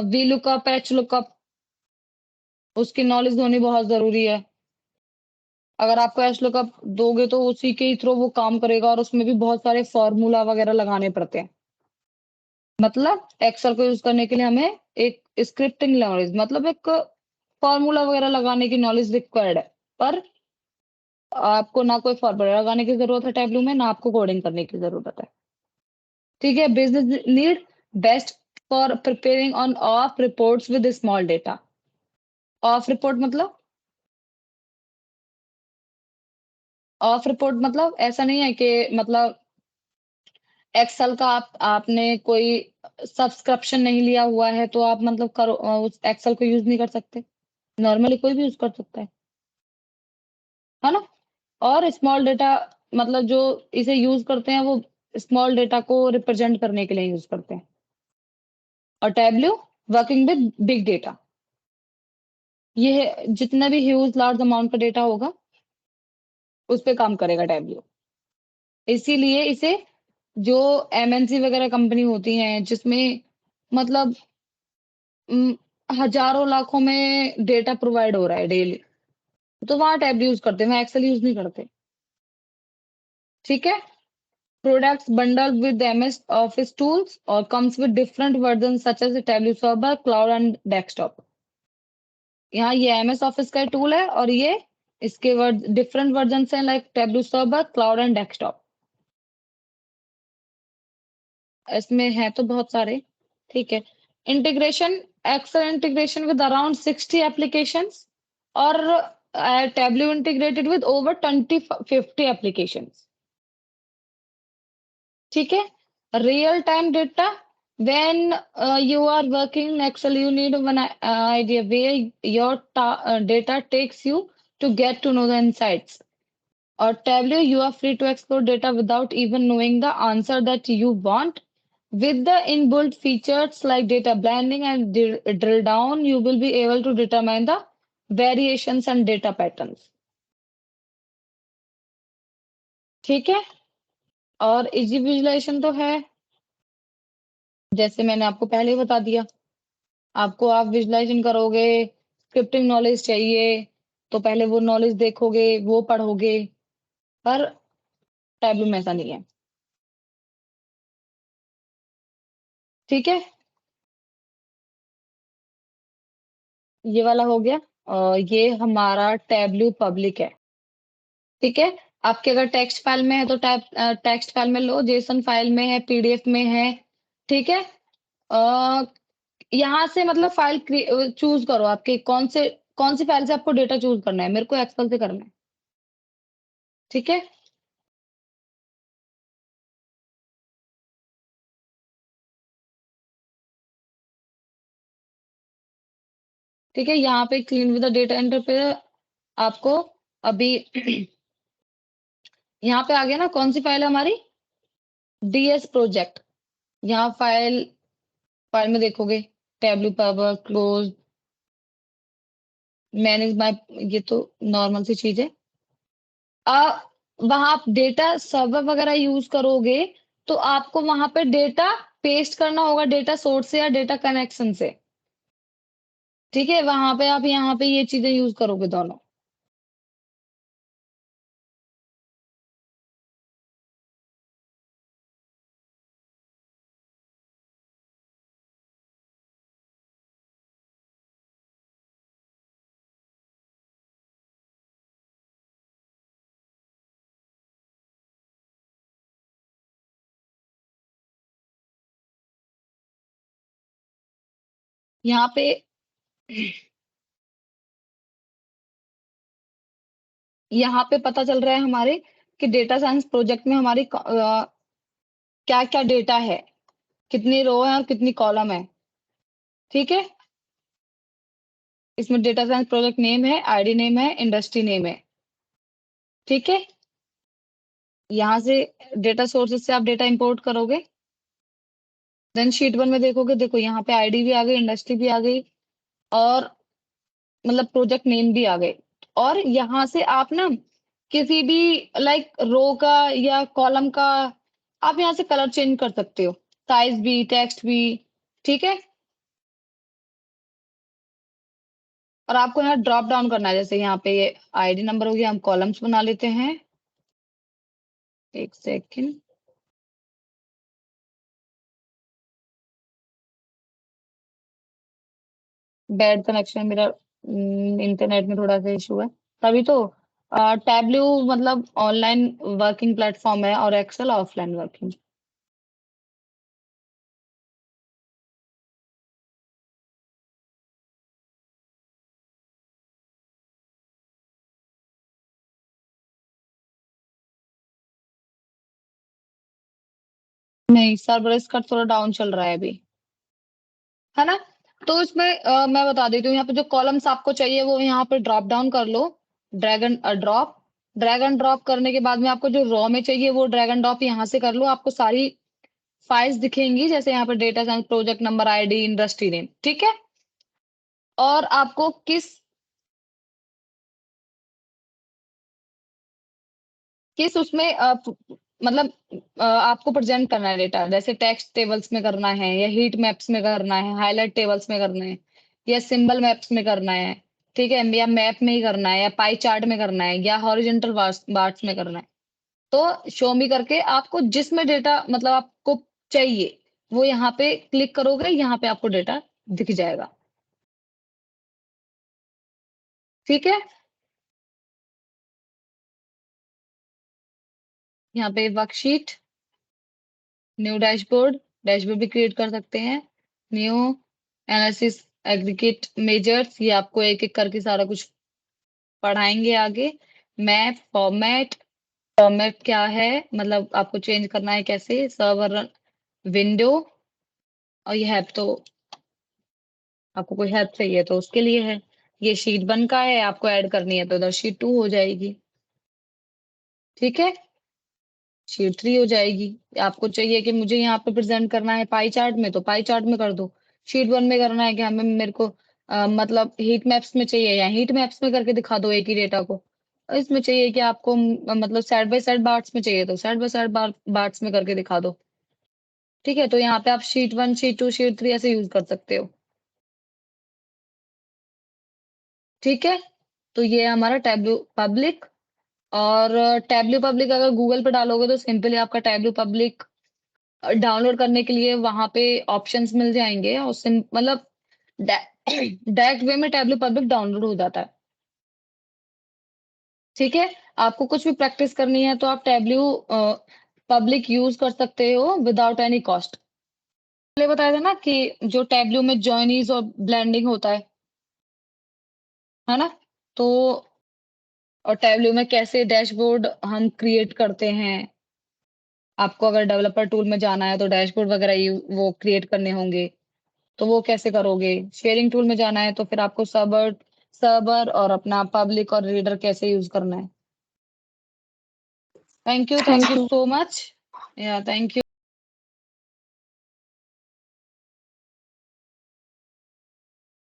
वी लुकअप, एच लुकअप, उसकी नॉलेज होनी बहुत जरूरी है। अगर आपको एच लुकअप दोगे तो उसी के थ्रू वो काम करेगा, और उसमें भी बहुत सारे फॉर्मूला वगैरह लगाने पड़ते हैं। मतलब एक्सेल को यूज करने के लिए हमें एक स्क्रिप्टिंग लैंग्वेज, मतलब एक फॉर्मूला वगैरह लगाने की नॉलेज रिक्वायर्ड है। पर आपको ना कोई फॉर्मूला लगाने की जरूरत है टैब्लू में, ना आपको कोडिंग करने की जरूरत है। ठीक है, business need best for preparing on off reports with small data. Of report मतलब, ऑफ रिपोर्ट मतलब ऐसा नहीं है कि मतलब एक्सेल का आपने कोई सब्सक्रिप्शन नहीं लिया हुआ है तो आप मतलब करो उस एक्सेल को यूज नहीं कर सकते। नॉर्मली कोई भी यूज कर सकता है ना। और स्मॉल डेटा मतलब जो इसे यूज करते हैं वो स्मॉल डेटा को रिप्रेजेंट करने के लिए यूज करते हैं। और Tableau working with big data, ये जितना भी ह्यूज लार्ज अमाउंट का डेटा होगा उस पे काम करेगा टैब्ल्यू। इसीलिए इसे जो एमएनसी वगैरह कंपनी होती हैं जिसमें मतलब हजारों लाखों में डेटा प्रोवाइड हो रहा है डेली, तो वहां टैब यूज करते हैं, वहां एक्सेल यूज नहीं करते। ठीक है, products bundle with MS Office tools और comes with different version such as Tableau server, cloud and desktop. यहाँ ये एमएस ऑफिस का टूल है और ये इसके डिफरेंट वर्जन हैं like Tableau server, cloud and desktop. इसमें है तो बहुत सारे। ठीक है, integration Excel integration with around 60 applications, or Tableau integrated with over 50 applications. ठीक है, real time data. When you are working in Excel, you need one idea where your data takes you to get to know the insights. Or Tableau, you are free to explore data without even knowing the answer that you want. With the inbuilt features like data blending and drill down, you will be able to determine the variations and data patterns. ठीक है, और इजी विजुलाइजेशन तो है, जैसे मैंने आपको पहले ही बता दिया। आपको आप विजुलाइजेशन करोगे, स्क्रिप्टिंग नॉलेज चाहिए तो पहले वो नॉलेज देखोगे, वो पढ़ोगे, पर टैबलू में ऐसा नहीं है। ठीक है, ये वाला हो गया। ये हमारा टैबलू पब्लिक है। ठीक है, आपके अगर टेक्स्ट फाइल में है तो टेक्स्ट फाइल में लो, जेसन फाइल में है, पीडीएफ में है। ठीक है, यहाँ से मतलब फाइल चूज करो, आपके कौन सी फाइल से आपको डेटा चूज करना है। मेरे को एक्सेल से करना है। ठीक है, ठीक है, यहाँ पे clean with the data enter पे आपको अभी यहाँ पे आ गया ना, कौन सी फाइल है हमारी, डीएस प्रोजेक्ट। यहाँ फाइल में देखोगे tableau power close manage my, ये तो नॉर्मल सी चीज है। वहां आप डेटा सर्वर वगैरह यूज करोगे तो आपको वहां पे डेटा पेस्ट करना होगा, डेटा सोर्स से या डेटा कनेक्शन से। ठीक है, वहां पे आप यहाँ पे ये चीजें यूज करोगे दोनों। यहाँ पे यहाँ पे पता चल रहा है हमारे कि डेटा साइंस प्रोजेक्ट में हमारी क्या क्या डेटा है, कितनी रो है और कितनी कॉलम है। ठीक है, इसमें डेटा साइंस प्रोजेक्ट नेम है, आईडी नेम है, इंडस्ट्री नेम है। ठीक है, यहाँ से डेटा सोर्सेस से आप डेटा इंपोर्ट करोगे। देन शीट 1 में देखोगे, देखो यहाँ पे आईडी भी आ गई, इंडस्ट्री भी आ गई, और मतलब प्रोजेक्ट नेम भी आ गए। और यहाँ से आप ना किसी भी लाइक रो का या कॉलम का आप यहाँ से कलर चेंज कर सकते हो, साइज भी, टेक्स्ट भी। ठीक है, और आपको यहाँ ड्रॉप डाउन करना है, जैसे यहाँ पे ये आईडी नंबर हो गया, हम कॉलम्स बना लेते हैं। एक सेकेंड, बैड कनेक्शन मेरा, इंटरनेट में थोड़ा सा इशू है तभी तो। टैबलू मतलब ऑनलाइन वर्किंग प्लेटफॉर्म है और एक्सेल ऑफलाइन वर्किंग। नहीं, सर्वर इसका थोड़ा डाउन चल रहा है अभी, है ना। तो इसमें मैं बता देती हूँ, यहाँ पे जो कॉलम्स आपको चाहिए वो यहाँ पे ड्रॉप डाउन कर लो, ड्रैग एंड ड्रॉप करने के बाद में आपको जो रॉ में चाहिए वो ड्रैग एंड ड्रॉप यहाँ से कर लो, आपको सारी फाइल्स दिखेंगी, जैसे यहाँ पे data science project number, ID, industry name. ठीक है, और आपको किस उसमें मतलब आपको प्रेजेंट करना है डेटा, जैसे टेक्स्ट टेबल्स में करना है, या हीट मैप्स में करना है, हाईलाइट टेबल्स में करना है, या सिंबल मैप्स में करना है। ठीक है, या मैप में ही करना है, या पाई चार्ट में करना है, या हॉरिजॉन्टल बार्स में करना है। तो शो मी करके आपको जिसमें डेटा मतलब आपको चाहिए वो यहाँ पे क्लिक करोगे, यहाँ पे आपको डेटा दिख जाएगा। ठीक है, यहाँ पे वर्कशीट, न्यू डैशबोर्ड, डैशबोर्ड भी क्रिएट कर सकते हैं, न्यू एनालिसिस एग्रीगेट मेजर्स, ये आपको एक एक करके सारा कुछ पढ़ाएंगे आगे। मैप, फॉर्मेट क्या है, मतलब आपको चेंज करना है कैसे, सर्वर, विंडो, और ये हेल्प तो आपको कोई हेल्प चाहिए तो उसके लिए है। ये शीट 1 का है, आपको ऐड करनी है तो उधर शीट 2 हो जाएगी। ठीक है, शीट 3 हो जाएगी। आपको चाहिए कि मुझे यहाँ पे प्रेजेंट करना है पाई चार्ट में, तो पाई चार्ट में कर दो। शीट 1 में करना है कि हमें मेरे को मतलब हीट मैप्स में चाहिए, या हीट मैप्स में करके दिखा दो एक ही डेटा को। इसमें चाहिए कि आपको मतलब साइड बाय साइड बार्स में चाहिए तो साइड बाय साइड बार्स में करके दिखा दो। ठीक है, तो यहाँ पे आप शीट 1, शीट 2, शीट 3 ऐसे यूज कर सकते हो। ठीक है, तो ये है हमारा टैब्लू पब्लिक। और टैब्लू पब्लिक अगर गूगल पे डालोगे तो सिंपली आपका टैब्लू पब्लिक डाउनलोड करने के लिए वहां पे ऑप्शंस मिल जाएंगे, और मतलब डायरेक्ट वे में टैब्लू पब्लिक डाउनलोड हो जाता है। ठीक है, आपको कुछ भी प्रैक्टिस करनी है तो आप टैब्लू पब्लिक यूज कर सकते हो विदाउट एनी कॉस्ट। पहले बताया था ना कि जो टैब्लू में जॉइनीज और ब्लेंडिंग होता है ना, तो और टैब्लू में कैसे डैशबोर्ड हम क्रिएट करते हैं। आपको अगर डेवलपर टूल में जाना है तो डैशबोर्ड वगैरह वो क्रिएट करने होंगे, तो वो कैसे करोगे। शेयरिंग टूल में जाना है तो फिर आपको सर्वर सर्वर और अपना पब्लिक और रीडर कैसे यूज करना है। Thank you
thank you.
So much. या थैंक यू।